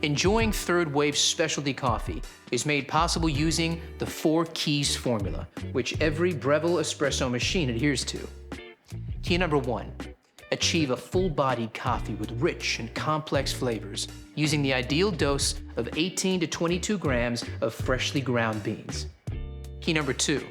Enjoying third wave specialty coffee is made possible using the 4 keys formula, which every Breville espresso machine adheres to. Key number 1, achieve a full-bodied coffee with rich and complex flavors using the ideal dose of 18 to 22 grams of freshly ground beans. Key number 2,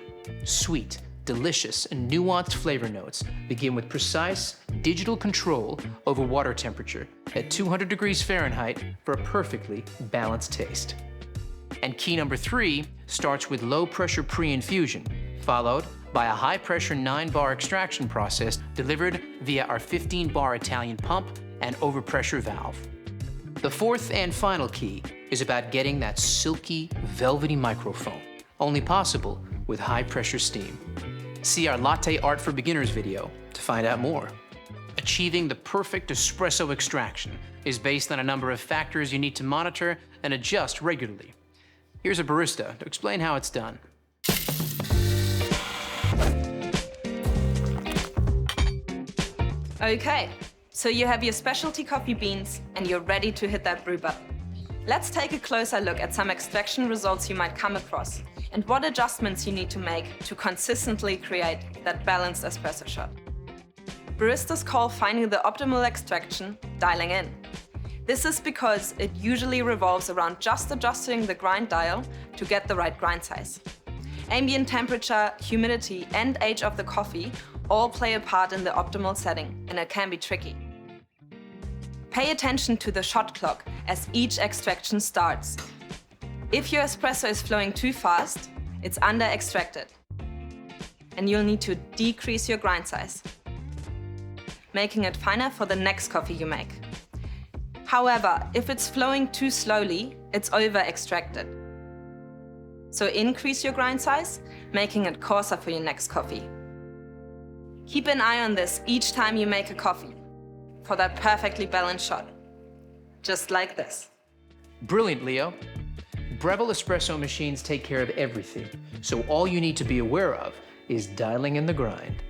sweet, delicious, and nuanced flavor notes begin with precise digital control over water temperature at 200 degrees Fahrenheit for a perfectly balanced taste. And key number 3 starts with low-pressure pre-infusion, followed by a high-pressure 9-bar extraction process delivered via our 15-bar Italian pump and overpressure valve. The 4th and final key is about getting that silky, velvety microfoam, only possible with high-pressure steam. See our Latte Art for Beginners video to find out more. Achieving the perfect espresso extraction is based on a number of factors you need to monitor and adjust regularly. Here's a barista to explain how it's done. Okay, so you have your specialty coffee beans and you're ready to hit that brew button. Let's take a closer look at some extraction results you might come across and what adjustments you need to make to consistently create that balanced espresso shot. Baristas call finding the optimal extraction dialing in. This is because it usually revolves around just adjusting the grind dial to get the right grind size. Ambient temperature, humidity, and age of the coffee all play a part in the optimal setting, and it can be tricky. Pay attention to the shot clock as each extraction starts. If your espresso is flowing too fast, it's under-extracted, and you'll need to decrease your grind size, making it finer for the next coffee you make. However, if it's flowing too slowly, it's over-extracted. So increase your grind size, making it coarser for your next coffee. Keep an eye on this each time you make a coffee for that perfectly balanced shot. Just like this. Brilliant, Leo. Breville espresso machines take care of everything, so all you need to be aware of is dialing in the grind.